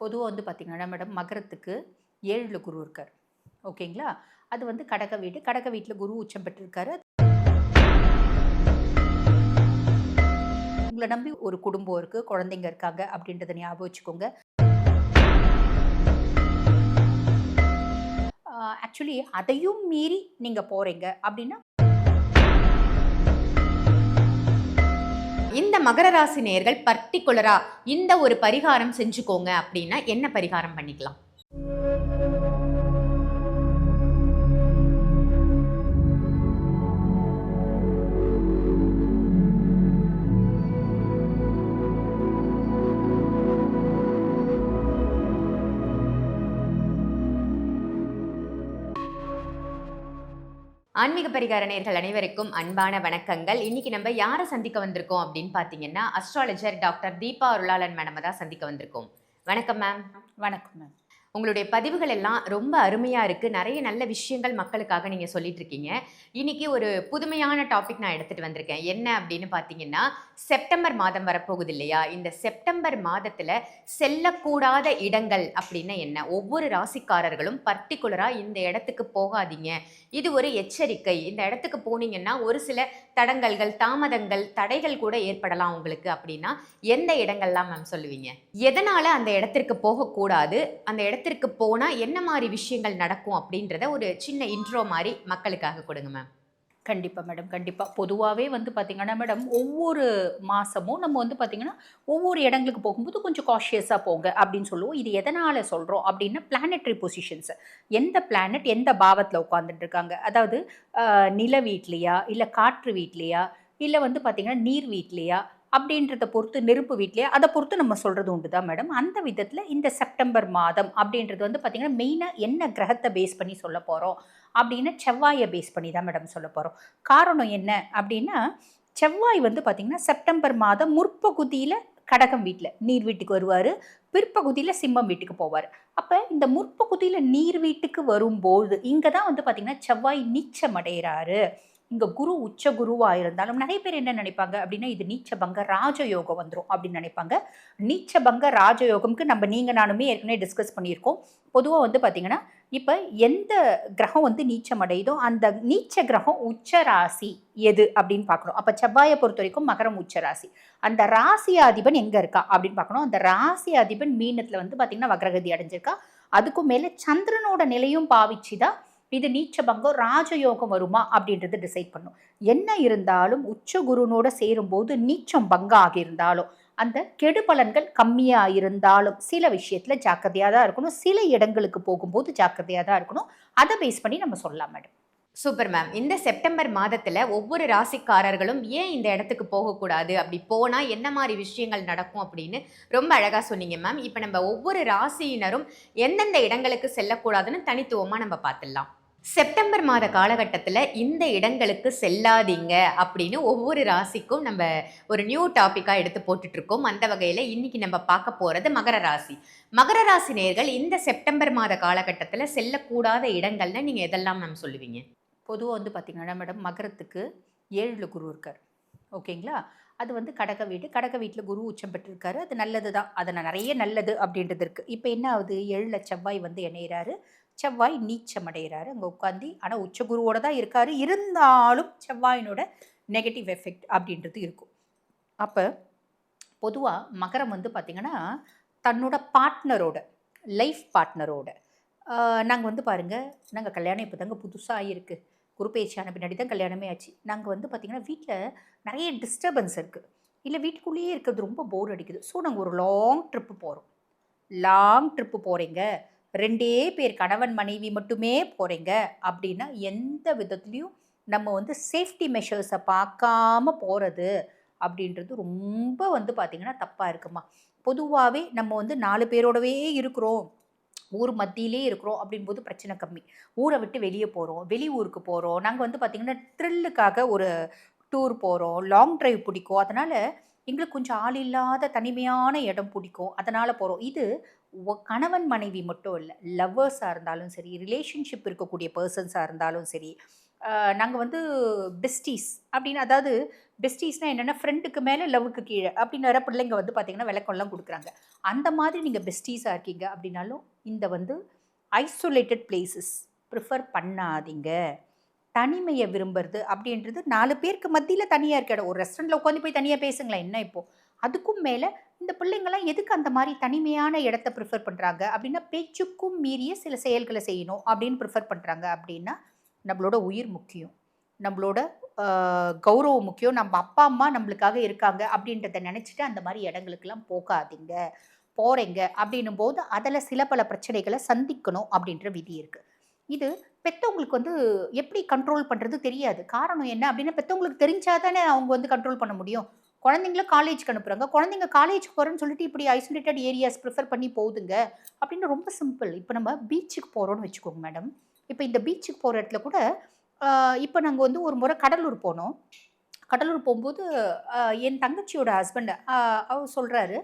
பொதுவாக வந்து பார்த்திங்கன்னா மேடம் மகரத்துக்கு 7ல் குரு இருக்கார். ஓகேங்களா? அது வந்து கடக வீடு. கடக வீட்டில் குரு உச்சம் பெற்றிருக்காரு. உங்கள நம்பி ஒரு குடும்பம் இருக்கு, குழந்தைங்க இருக்காங்க அப்படின்றத ஞாபகம் வச்சுக்கோங்க. ஆக்சுவலி அதையும் மீறி நீங்க போறீங்க அப்படின்னா இந்த மகர ராசி நேயர்கள் பர்ட்டிகுலரா இந்த ஒரு பரிகாரம் செஞ்சுக்கோங்க அப்படின்னா என்ன பரிகாரம் பண்ணிக்கலாம்? ஆன்மீக பரிகார நேயர்கள் அனைவருக்கும் அன்பான வணக்கங்கள். இன்னைக்கு நம்ம யாரை சந்திக்க வந்திருக்கோம் அப்படின்னு பார்த்தீங்கன்னா, அஸ்ட்ராலஜர் டாக்டர் தீபா அருளாளன் மேடம தான் சந்திக்க வந்திருக்கோம். வணக்கம் மேம். வணக்கம் மேம். உங்களுடைய பதிவுகள் எல்லாம் ரொம்ப அருமையா இருக்கு. நெறைய நல்ல விஷயங்கள் மக்களுக்காக நீங்க சொல்லிட்டு இருக்கீங்க. இன்னைக்கு ஒரு புதுமையான டாபிக் நான் எடுத்துட்டு வந்திருக்கேன். என்ன அப்படின்னு பார்த்தீங்கன்னா, செப்டம்பர் மாதம் வரப்போகுது இல்லையா? இந்த செப்டம்பர் மாதத்துல செல்லக்கூடாத இடங்கள் அப்படின்னா என்ன? ஒவ்வொரு ராசிக்காரர்களும் பர்ட்டிகுலரா இந்த இடத்துக்கு போகாதீங்க. இது ஒரு எச்சரிக்கை. இந்த இடத்துக்கு போனீங்கன்னா, ஒரு சில தடங்கல்கள், தாமதங்கள், தடைகள் கூட ஏற்படலாம் உங்களுக்கு அப்படின்னா, எந்த இடங்கள்லாம் மேம் சொல்லுவீங்க? எதனால அந்த இடத்திற்கு போகக்கூடாது? அந்த இடத்திற்கு போனா என்ன மாரி விஷயங்கள் நடக்கும் அப்படின்றத ஒரு சின்ன இன்ட்ரோ மாரி மக்களுக்காக கொடுங்க மேம். கண்டிப்பா மேடம். கண்டிப்பா. பொதுவாவே வந்து பார்த்தீங்கன்னா மேடம், ஒவ்வொரு மாசமும் நம்ம வந்து பார்த்தீங்கன்னா, ஒவ்வொரு இடங்களுக்கு போகும்போது கொஞ்சம் காஷியஸா போங்க அப்படின்னு சொல்லுவோம். இது எதனால சொல்றோம் அப்படின்னா, பிளானட்டரி பொசிஷன்ஸ். எந்த பிளானட் எந்த பாவத்தில உட்கார்ந்துட்டு இருக்காங்க. அதாவது நில வீட்லயா, இல்ல காற்று வீட்லயா, இல்ல வந்து பார்த்தீங்கன்னா நீர் வீட்லயா அப்படின்றத பொறுத்து நெருப்பு வீட்லயா, அத பொறுத்து நம்ம சொல்றது உண்டு தான் மேடம். அந்த விதத்தில இந்த செப்டம்பர் மாதம் அப்படின்றது வந்து பார்த்தீங்கன்னா, மெயினா என்ன கிரகத்த பேஸ் பண்ணி சொல்லப் போறோம் அப்படின்னு செவ்வாய பேஸ் பண்ணி தான் மேடம் சொல்லப் போறோம். காரணம் என்ன அப்படின்னா, செவ்வாய் வந்து பார்த்தீங்கன்னா, செப்டம்பர் மாதம் முற்பகுதியில கடகம் வீட்ல, நீர் வீட்டுக்கு வருவாரு. பிற்பகுதியில சிம்மம் வீட்டுக்கு போவாரு. அப்ப இந்த முற்பகுதியில நீர் வீட்டுக்கு வரும்போது, இங்க தான் வந்து பார்த்தீங்கன்னா, செவ்வாய் நீச்சம் அடையறாரு. இங்க குரு உச்ச குருவா இருந்தாலும் நெறைய பேர் என்ன நினைப்பாங்க அப்படின்னா, இது நீச்சபங்க ராஜயோகம் வந்துரும் அப்படின்னு நினைப்பாங்க. நீச்சபங்க ராஜயோகம்க்கு நீங்க நானுமே ஏற்கனவே டிஸ்கஸ் பண்ணியிருக்கோம். பொதுவா வந்து பார்த்தீங்கன்னா, இப்ப எந்த கிரகம் வந்து நீச்சம் அடையுதோ, அந்த நீச்ச கிரகம் உச்ச ராசி எது அப்படின்னு பார்க்கணும். அப்ப செவ்வாய பொறுத்தவரைக்கும் மகரம் உச்ச ராசி. அந்த ராசியாதிபன் எங்க இருக்கா அப்படின்னு பார்க்கணும். அந்த ராசியாதிபன் மீனத்துல வந்து பார்த்தீங்கன்னா, வக்ரகதி அடைஞ்சிருக்கா. அதுக்கும் மேல சந்திரனோட நிலையும் பாவிச்சு தான் இது நீச்சபங்கம் ராஜயோகம் வருமா அப்படின்றது டிசைட் பண்ணும். என்ன இருந்தாலும் உச்ச குருனோட சேரும்போது நீச்சம் பங்கம் ஆகியிருந்தாலும் அந்த கெடு பலன்கள் கம்மியா இருந்தாலும் சில விஷயத்துல ஜாக்கிரதையா தான் இருக்கணும். சில இடங்களுக்கு போகும்போது ஜாக்கிரதையா தான் இருக்கணும். அதை பேஸ் பண்ணி நம்ம சொல்லலாம் மேடம். Super ma'am. இந்த செப்டம்பர் மாதத்துல ஒவ்வொரு ராசிக்காரர்களும் ஏன் இந்த இடத்துக்கு போகக்கூடாது? அப்படி போனா என்ன மாரி விஷயங்கள் நடக்கும் அப்படின்னு ரொம்ப அழகா சொன்னீங்க மேம். இப்ப நம்ம ஒவ்வொரு ராசியினரும் எந்தெந்த இடங்களுக்கு செல்லக்கூடாதுன்னு தனித்துவமா நம்ம பார்த்துடலாம். செப்டம்பர் மாத காலகட்டத்துல இந்த இடங்களுக்கு செல்லாதீங்க அப்படின்னு ஒவ்வொரு ராசிக்கும் நம்ம ஒரு நியூ டாபிக்கா எடுத்து போட்டுட்டு இருக்கோம். அந்த வகையில இன்னைக்கு நம்ம பார்க்க போறது மகர ராசி. மகர ராசி நேயர்கள் இந்த செப்டம்பர் மாத காலகட்டத்துல செல்லக்கூடாத இடங்கள்னு நீங்க எதெல்லாம் மேம் சொல்லுவீங்க? பொதுவா வந்து பார்த்தீங்கன்னா மேடம் மகரத்துக்கு 7ல் குரு இருக்கார். ஓகேங்களா? அது வந்து கடக வீடு. கடக வீட்ல குரு உச்சம் பெற்றிருக்காரு. அது நல்லது தான். அதுல நெறைய நல்லது அப்படின்றது இருக்கு. இப்ப என்ன ஆகுது? 7ல செவ்வாய் வந்து இணையறாரு. செவ்வாய் நீச்சம் அடையறாரு. அங்க உட்கார்ந்து ஆனா உச்ச குருவோட தான் இருக்காரு. இருந்தாலும் செவ்வாயினோட நெகட்டிவ் எஃபெக்ட் அப்படின்றது இருக்கும். அப்ப பொதுவா மகரம் வந்து பார்த்தீங்கன்னா, தன்னோட பார்ட்னரோட, லைஃப் பார்ட்னரோட நாங்க வந்து பாருங்க, நாங்க கல்யாணம் இப்ப தாங்க புதுசா ஆயிருக்கு. குரு பெயர்ச்சி ஆன பின்னாடி தான் கல்யாணமே ஆச்சு. நாங்க வந்து பார்த்தீங்கன்னா, வீட்ல நெறைய டிஸ்டர்பன்ஸ் இருக்கு. இல்ல வீட்டுக்குள்ளேயே இருக்கிறது ரொம்ப போர் அடிக்குது. ஸோ நாங்க ஒரு லாங் ட்ரிப் போறோம். லாங் ட்ரிப் போறீங்க. 2டே பேர் கணவன், மனைவி மட்டுமே போறீங்க அப்டின்னா, எந்த விதத்திலயும் நம்ம வந்து சேஃப்டி மெஷர்ஸ பார்க்காம போறது அப்டின்றது ரொம்ப வந்து பார்த்தீங்கன்னா, தப்பா இருக்குமா. பொதுவாவே நம்ம வந்து 4 பேரோடவே இருக்கிறோம். ஊர் மத்தியிலே இருக்கிறோம் அப்படின்போது பிரச்சனை கம்மி. ஊர விட்டு வெளிய போறோம். வெளி ஊருக்கு போறோம். நாங்க வந்து பார்த்தீங்கன்னா, த்ரில்லுக்காக ஒரு டூர் போறோம். லாங் டிரைவ் பிடிக்கும். அதனால எங்களுக்கு கொஞ்சம் ஆள் இல்லாத தனிமையான இடம் பிடிக்கும். அதனால போறோம். இது கணவன், மனைவி மட்டும் இல்ல. லவ்வர்ஸா இருந்தாலும் சரி, ரிலேஷன்ஷிப் இருக்கக்கூடிய பெர்சன்ஸா இருந்தாலும் சரி, நாங்கள் வந்து பெஸ்டீஸ் அப்படின்னு, அதாவது பெஸ்டீஸ்னால் என்னென்னா ஃப்ரெண்டுக்கு மேலே லவ்வுக்கு கீழே அப்படின்னு வர பிள்ளைங்க வந்து பார்த்தீங்கன்னா விளக்கம்லாம் கொடுக்குறாங்க. அந்த மாதிரி நீங்கள் பெஸ்டீஸாக இருக்கீங்க அப்படின்னாலும் இந்த வந்து ஐசோலேட்டட் பிளேசஸ் ப்ரிஃபர் பண்ணாதீங்க. தனிமையை விரும்புறது அப்படின்றது 4 பேருக்கு மத்தியில் தனியாக இருக்க இடம். ஒரு ரெஸ்டாரண்ட்டில் உட்காந்து போய் தனியாக பேசுங்களேன் என்ன இப்போ. அதுக்கும் மேலே இந்த பிள்ளைங்களாம் எதுக்கு அந்த மாதிரி தனிமையான இடத்த ப்ரிஃபர் பண்ணுறாங்க அப்படின்னா, பேச்சுக்கும் மீறிய சில செயல்களை செய்யணும் அப்படின்னு ப்ரிஃபர் பண்ணுறாங்க. அப்படின்னா நம்மளோட உயிர் முக்கியம், நம்மளோட கௌரவம் முக்கியம், நம்ம அப்பா அம்மா நம்மளுக்காக இருக்காங்க அப்படின்றத நினச்சிட்டு அந்த மாதிரி இடங்களுக்கெல்லாம் போகாதீங்க. போகிறீங்க அப்படின்னும் போது அதில் சில பல பிரச்சனைகளை சந்திக்கணும் அப்படின்ற விதி இருக்குது. இது பெற்றவங்களுக்கு வந்து எப்படி கண்ட்ரோல் பண்ணுறது தெரியாது. காரணம் என்ன அப்படின்னா, பெற்றவங்களுக்கு தெரிஞ்சால் தானே அவங்க வந்து கண்ட்ரோல் பண்ண முடியும். குழந்தைங்கள காலேஜ்க்கு அனுப்புகிறாங்க, குழந்தைங்க காலேஜ் போகிறேன்னு சொல்லிட்டு இப்படி ஐசோலேட்டட் ஏரியாஸ் ப்ரிஃபர் பண்ணி போகுதுங்க அப்படின்னு. ரொம்ப சிம்பிள். இப்போ நம்ம பீச்சுக்கு போகிறோன்னு வச்சுக்கோங்க மேடம். இப்போ இந்த பீச்சுக்கு போகிற இடத்துல கூட இப்போ நாங்கள் வந்து ஒரு முறை கடலூர் போனோம். கடலூர் போகும்போது என் தங்கச்சியோட ஹஸ்பண்ட் அவர் சொல்கிறாரு,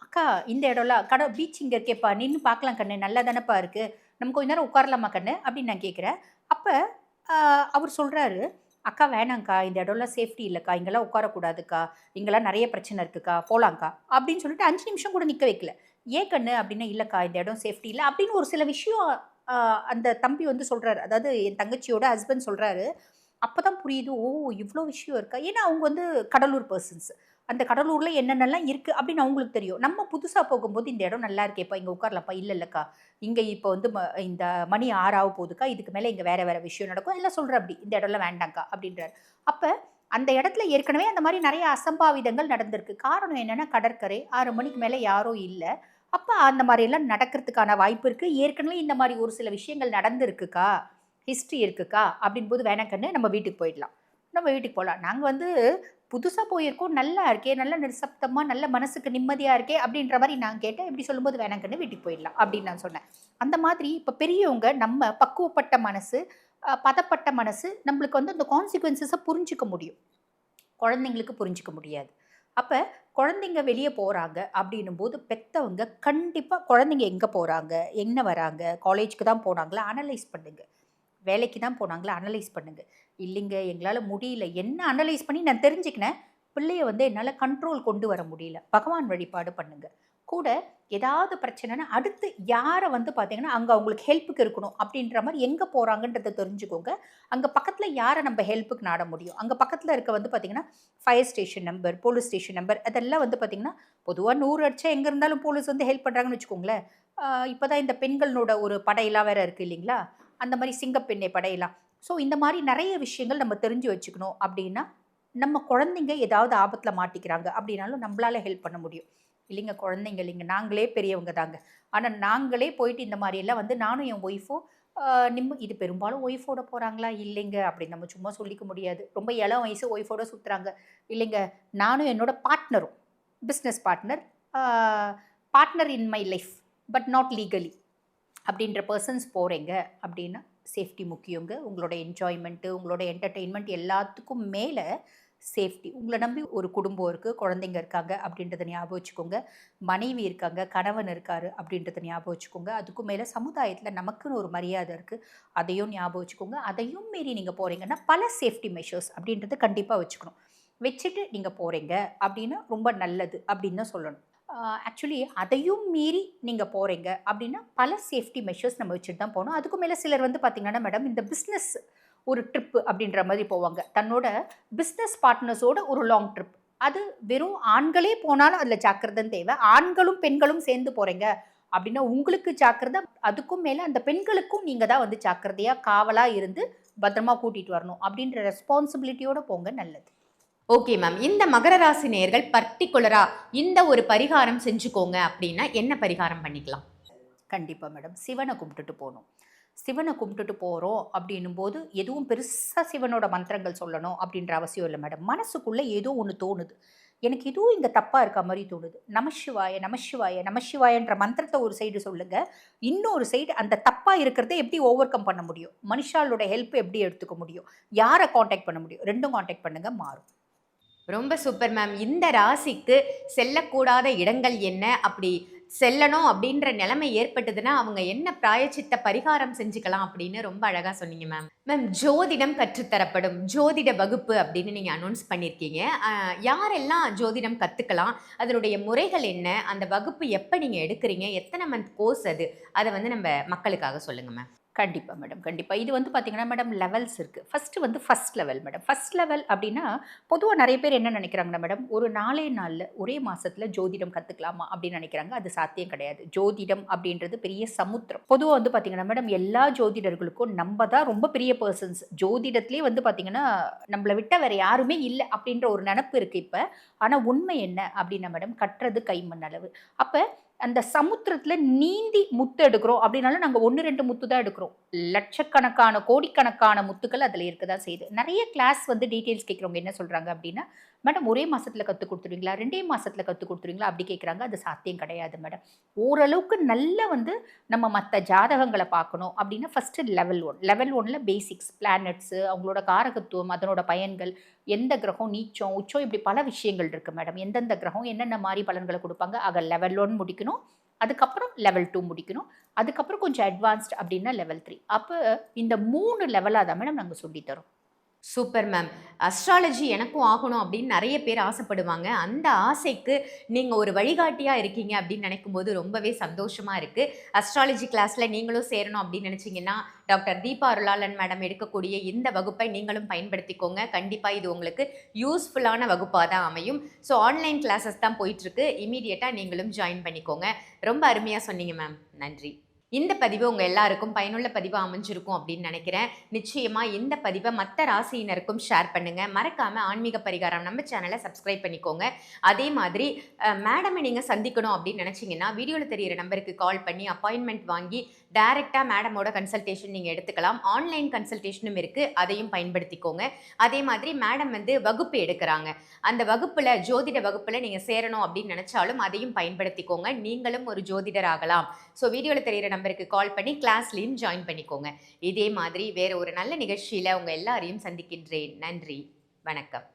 அக்கா இந்த இடம்லாம் பீச் இங்கே இருக்கேப்பா, நின்று பார்க்கலாம் கண்ணு, நல்லா தானேப்பா இருக்குது, நம்ம கொஞ்ச நேரம் உட்காரலாமா கண்ணு அப்படின்னு நான் கேட்குறேன். அப்போ அவர் சொல்கிறாரு, அக்கா வேணாங்க்கா, இந்த இடம்லாம் சேஃப்டி இல்லைக்கா, இங்கெல்லாம் உட்காரக்கூடாதுக்கா, இங்கெல்லாம் நிறைய பிரச்சனை இருக்குக்கா, போகலாங்க்கா அப்படின்னு சொல்லிட்டு 5 நிமிஷம் கூட நிற்க வைக்கல. ஏன் கண்ணு அப்படின்னா, இல்லைக்கா இந்த இடம் சேஃப்டி இல்லை அப்படின்னு ஒரு சில விஷயம் அந்த தம்பி வந்து சொல்கிறாரு. அதாவது என் தங்கச்சியோட ஹஸ்பண்ட் சொல்கிறாரு. அப்போ தான் புரியுது, ஓ இவ்வளோ விஷயம் இருக்கா. ஏன்னா அவங்க வந்து கடலூர் பர்சன்ஸ். அந்த கடலூரில் என்னென்னலாம் இருக்குது அப்படின்னு அவங்களுக்கு தெரியும். நம்ம புதுசாக போகும்போது இந்த இடம் நல்லா இருக்கேப்பா, இங்கே உட்காரலாம்ப்பா, இல்லை இல்லைக்கா இங்கே இப்போ வந்து இந்த மணி 6 ஆக போகுதுக்கா, இதுக்கு மேலே இங்கே வேறு வேறு விஷயம் நடக்கும் எல்லாம் சொல்கிற, அப்படி இந்த இடம்லாம் வேண்டாங்க்கா அப்படின்றாரு. அப்போ அந்த இடத்துல ஏற்கனவே அந்த மாதிரி நிறைய அசம்பாவிதங்கள் நடந்திருக்கு. காரணம் என்னென்னா, கடற்கரை 6 மணிக்கு மேலே யாரும் இல்லை. அப்போ அந்த மாதிரியெல்லாம் நடக்கிறதுக்கான வாய்ப்பு இருக்குது. ஏற்கனவே இந்த மாதிரி ஒரு சில விஷயங்கள் நடந்திருக்குக்கா, ஹிஸ்ட்ரி இருக்குக்கா அப்படின்போது வேணாக்கன்னு நம்ம வீட்டுக்கு போயிடலாம். நம்ம வீட்டுக்கு போகலாம். நாங்கள் வந்து புதுசாக போயிருக்கோம், நல்லா இருக்கே, நல்ல நிசப்தமாக, நல்ல மனசுக்கு நிம்மதியாக இருக்கே அப்படின்ற மாதிரி நான் கேட்டேன். இப்படி சொல்லும்போது வேணாங்கன்னு வீட்டுக்கு போயிடலாம் அப்படின்னு நான் சொன்னேன். அந்த மாதிரி இப்போ பெரியவங்க நம்ம பக்குவப்பட்ட மனசு, பதப்பட்ட மனசு நம்மளுக்கு வந்து அந்த கான்சிக்வன்சஸை புரிஞ்சிக்க முடியும், குழந்தைங்களுக்கு புரிஞ்சிக்க முடியாது. அப்போ குழந்தைங்க வெளியே போகிறாங்க அப்படின்னும் போது பெற்றவங்க கண்டிப்பாக குழந்தைங்க எங்கே போகிறாங்க, என்ன வராங்க, காலேஜுக்கு தான் போனாங்களா அனலைஸ் பண்ணுங்கள், வேலைக்கு தான் போனாங்களா அனலைஸ் பண்ணுங்கள். இல்லைங்க எங்களால் முடியல, என்ன அனலைஸ் பண்ணி நான் தெரிஞ்சுக்கினேன், பிள்ளைய வந்து என்னால் கண்ட்ரோல் கொண்டு வர முடியல, பகவான் வழிபாடு பண்ணுங்கள். கூட ஏதாவது பிரச்சனைனா அடுத்து யாரை வந்து பார்த்தீங்கன்னா அங்கே அவங்களுக்கு ஹெல்ப்புக்கு இருக்கணும் அப்படின்ற மாதிரி எங்கே போகிறாங்கன்றதை தெரிஞ்சுக்கோங்க. அங்கே பக்கத்தில் யாரை நம்ம ஹெல்ப்புக்கு நாட முடியும், அங்கே பக்கத்தில் இருக்க வந்து பார்த்திங்கன்னா fire station number, police station number, அதெல்லாம் வந்து பார்த்திங்கன்னா பொதுவாக 100 அடிச்சா எங்கே இருந்தாலும் போலீஸ் வந்து ஹெல்ப் பண்ணுறாங்கன்னு வச்சுக்கோங்களேன். இப்போ தான் இந்த பெண்களோட ஒரு படையெல்லாம் வேறு இருக்குது இல்லைங்களா, அந்த மாதிரி சிங்கப்பெண்ணை படையெல்லாம். ஸோ இந்த மாதிரி நிறைய விஷயங்கள் நம்ம தெரிஞ்சு வச்சுக்கணும். அப்படின்னா நம்ம குழந்தைங்க ஏதாவது ஆபத்தில் மாட்டிக்கிறாங்க அப்படின்னாலும் நம்மளால ஹெல்ப் பண்ண முடியும். இல்லைங்க குழந்தைங்க இல்லைங்க, நாங்களே பெரியவங்க தாங்க, ஆனால் நாங்களே போயிட்டு இந்த மாதிரியெல்லாம் வந்து நானும் என் ஒய்ஃபும் இது பெரும்பாலும் ஒய்ஃபோட போகிறாங்களா இல்லைங்க அப்படின்னு நம்ம சும்மா சொல்லிக்க முடியாது. ரொம்ப இளம் வயசு ஒய்ஃபோட சுற்றுறாங்க இல்லைங்க, நானும் என்னோட பார்ட்னரும், business partner in my life but not legally அப்படின்ற பர்சன்ஸ் போகிறீங்க அப்படின்னா சேஃப்டி முக்கியங்க. உங்களோட என்ஜாய்மெண்ட்டு, உங்களோட என்டர்டெயின்மெண்ட் எல்லாத்துக்கும் மேலே சேஃப்டி. உங்களை நம்பி ஒரு குடும்பம் இருக்குது, குழந்தைங்க இருக்காங்க அப்படின்றத ஞாபகம் வச்சுக்கோங்க, மனைவி இருக்காங்க, கணவன் இருக்கார் அப்படின்றத ஞாபகம் வச்சுக்கோங்க. அதுக்கும் மேலே சமுதாயத்தில் நமக்குன்னு ஒரு மரியாதை இருக்குது, அதையும் ஞாபகம் வச்சுக்கோங்க. அதையும் மீறி நீங்கள் போகிறீங்கன்னா பல சேஃப்டி மெஷர்ஸ் அப்படின்றத கண்டிப்பாக வச்சுக்கணும். வச்சுட்டு நீங்கள் போகிறீங்க அப்படின்னா ரொம்ப நல்லது அப்படின்னு தான் சொல்லணும். ஆக்சுவலி அதையும் மீறி நீங்கள் போகிறீங்க அப்படின்னா பல சேஃப்டி மெஷர்ஸ் நம்ம வச்சுட்டு தான் போகணும். அதுக்கும் மேலே சிலர் வந்து பார்த்திங்கன்னா மேடம் இந்த பிஸ்னஸ் ஒரு ட்ரிப்பு அப்படின்ற மாதிரி போவாங்க, தன்னோட பிஸ்னஸ் பார்ட்னர்ஸோட ஒரு லாங் ட்ரிப். அது வெறும் ஆண்களே போனாலும் அதில் ஜாக்கிரதை தேவை. ஆண்களும் பெண்களும் சேர்ந்து போகிறீங்க அப்படின்னா உங்களுக்கு ஜாக்கிரதை, அதுக்கும் மேலே அந்த பெண்களுக்கும் நீங்கள் தான் வந்து ஜாக்கிரதையாக காவலாக இருந்து பத்திரமா கூட்டிகிட்டு வரணும் அப்படின்ற ரெஸ்பான்சிபிலிட்டியோடு போங்க, நல்லது. ஓகே மேம், இந்த மகர ராசி நேயர்கள் பர்டிகுலராக இந்த ஒரு பரிகாரம் செஞ்சுக்கோங்க அப்படின்னா என்ன பரிகாரம் பண்ணிக்கலாம்? கண்டிப்பாக மேடம், சிவனை கும்பிட்டுட்டு போகணும். சிவனை கும்பிட்டுட்டு போகிறோம் அப்படின்னும் போது எதுவும் பெருசாக சிவனோட மந்திரங்கள் சொல்லணும் அப்படின்ற அவசியம் இல்லை மேடம். மனசுக்குள்ளே ஏதோ ஒன்று தோணுது, எனக்கு எதுவும் இங்கே தப்பாக இருக்க மாதிரி தோணுது, நமசிவாய நமசிவாய நமசிவாயன்ற மந்திரத்தை ஒரு சைடு சொல்லுங்கள், இன்னொரு சைடு அந்த தப்பாக இருக்கிறத எப்படி ஓவர் கம் பண்ண முடியும், மனுஷாலோட ஹெல்ப் எப்படி எடுத்துக்க முடியும், யாரை காண்டாக்ட் பண்ண முடியும், ரெண்டும் காண்டாக்ட் பண்ணுங்கள், மாறும். ரொம்ப சூப்பர் மேம். இந்த ராசிக்கு செல்லக்கூடாத இடங்கள் என்ன, அப்படி செல்லணும் அப்படின்ற நிலைமை ஏற்பட்டதுன்னா அவங்க என்ன பிராயச்சித்த பரிகாரம் செஞ்சுக்கலாம் அப்படின்னு ரொம்ப அழகா சொன்னீங்க மேம். மேம், ஜோதிடம் கற்றுத்தரப்படும் ஜோதிட வகுப்பு அப்படின்னு நீங்க அனௌன்ஸ் பண்ணியிருக்கீங்க. யாரெல்லாம் ஜோதிடம் கத்துக்கலாம், அதனுடைய முறைகள் என்ன, அந்த வகுப்பு எப்போ நீங்க எடுக்கிறீங்க, எத்தனை மந்த் கோர்ஸ் அது, அதை வந்து நம்ம மக்களுக்காக சொல்லுங்க மேம். கண்டிப்பா மேடம். கண்டிப்பா. இது வந்து பார்த்தீங்கன்னா மேடம் லெவல்ஸ் இருக்கு. First level madam. First level அப்டின்னா, பொதுவா நெறைய பேர் என்ன நெனைக்கிறாங்கன்னா மேடம், ஒரு 4 நாள்ல, ஒரே மாசத்துல ஜோதிடம் கத்துக்கலாமா அப்டின்னு நெனைக்கிறாங்க. அது சாத்தியம் கிடையாது. ஜோதிடம் அப்டின்றது பெரிய சமுத்திரம். பொதுவா வந்து பார்த்தீங்கன்னா மேடம், எல்லா ஜோதிடர்களுக்கும் நம்ப தான் ரொம்ப பெரிய பெர்சன்ஸ். ஜோதிடத்திலேயே வந்து பார்த்தீங்கன்னா, நம்மள விட்டா வேற யாருமே இல்ல அப்டின்ற ஒரு நெனப்பு இருக்கு இப்ப. ஆனா உண்மை என்ன அப்டின்னா மேடம், கற்றது கைமண் அளவு. அப்ப அந்த சமுத்திரத்துல நீந்தி முத்து எடுக்கிறோம் அப்படின்னாலும் நாங்க 1, 2 முத்து தான் எடுக்கிறோம். லட்சக்கணக்கான, கோடிக்கணக்கான முத்துக்கள் அதுல இருக்க தான் செய்யுது. நெறைய கிளாஸ் வந்து டீட்டெயில்ஸ் கேட்கிறவங்க என்ன சொல்றாங்க அப்படின்னா, "மேடம் ஒரே மாசத்துல கத்துக் குடுத்துருவீங்களா? 2 மாசத்துல கத்துக் குடுத்துருவீங்களா?" அப்படி கேட்குறாங்க. அது சாத்தியம் கிடையாது மேடம். ஓரளவுக்கு நல்லா வந்து நம்ம மத்த ஜாதகங்கள பார்க்கணும் அப்படின்னா, ஃபர்ஸ்ட் லெவல் 1. லெவல் 1ல பேசிக்ஸ், பிளானட்ஸ், அவங்களோட காரகத்துவம், அதனோட பயன்கள், எந்த கிரகம் நீச்சம், உச்சம் இப்படி பல விஷயங்கள் இருக்கு மேடம். எந்தெந்த கிரகம் என்னென்ன மாரி பலன்கள குடுப்பாங்க. ஆக லெவல் 1 முடிக்கணும். அதுக்கப்புறம் லெவல் 2 முடிக்கணும். அதுக்கப்புறம் கொஞ்சம் அட்வான்ஸ்ட் அப்படின்னா லெவல் 3. அப்ப இந்த 3 லெவலா தான் மேடம் நாங்க சொல்லி தரோம். Super ma'am. அஸ்ட்ராலஜி எனக்கும் ஆகணும் அப்படின்னு நிறைய பேர் ஆசைப்படுவாங்க. அந்த ஆசைக்கு நீங்க ஒரு வழிகாட்டியா இருக்கீங்க அப்படின்னு நினைக்கும்போது ரொம்பவே சந்தோஷமா இருக்கு. அஸ்ட்ராலஜி கிளாஸ்ல நீங்களும் சேரணும் அப்படின்னு நினைச்சீங்கன்னா, டாக்டர் தீபா அருளாளன் மேடம் எடுக்கக்கூடிய இந்த வகுப்பை நீங்களும் பயன்படுத்திக்கோங்க. கண்டிப்பா இது உங்களுக்கு யூஸ்ஃபுல்லான வகுப்பா தான் அமையும். ஸோ ஆன்லைன் கிளாஸஸ் தான் போயிட்டு இருக்கு. இம்மீடியட்டா நீங்களும் ஜாயின் பண்ணிக்கோங்க. ரொம்ப அருமையா சொன்னீங்க மேம். நன்றி. இந்த பதிவு உங்க எல்லாருக்கும் பயனுள்ள பதிவா அமைஞ்சிருக்கும் அப்படின்னு நினைக்கிறேன். நிச்சயமா இந்த பதிவை மற்ற ராசியினருக்கும் ஷேர் பண்ணுங்க. மறக்காம ஆன்மீக பரிகாரம் நம்ம சேனலை சப்ஸ்கிரைப் பண்ணிக்கோங்க. அதே மாதிரி மேடமை நீங்க சந்திக்கணும் அப்படின்னு நினைச்சீங்கன்னா, வீடியோல தெரியிற நம்பருக்கு கால் பண்ணி அப்பாயின்மெண்ட் வாங்கி டைரக்டா மேடமோட கன்சல்டேஷன் நீங்க எடுத்துக்கலாம். ஆன்லைன் கன்சல்டேஷனும் இருக்கு, அதையும் பயன்படுத்திக்கோங்க. அதே மாதிரி மேடம் வந்து வகுப்பு எடுக்கிறாங்க. அந்த வகுப்புல ஜோதிட வகுப்புல நீங்க சேரணும் அப்படின்னு நினைச்சாலும் அதையும் பயன்படுத்திக்கோங்க. நீங்களும் ஒரு ஜோதிடர் ஆகலாம். ஸோ வீடியோல தெரியிற நம்பருக்கு கால் பண்ணி கிளாஸ்லயும் ஜாயின் பண்ணிக்கோங்க. இதே மாதிரி வேற ஒரு நல்ல நிகழ்ச்சியில உங்க எல்லாரையும் சந்திக்கின்றேன். நன்றி, வணக்கம்.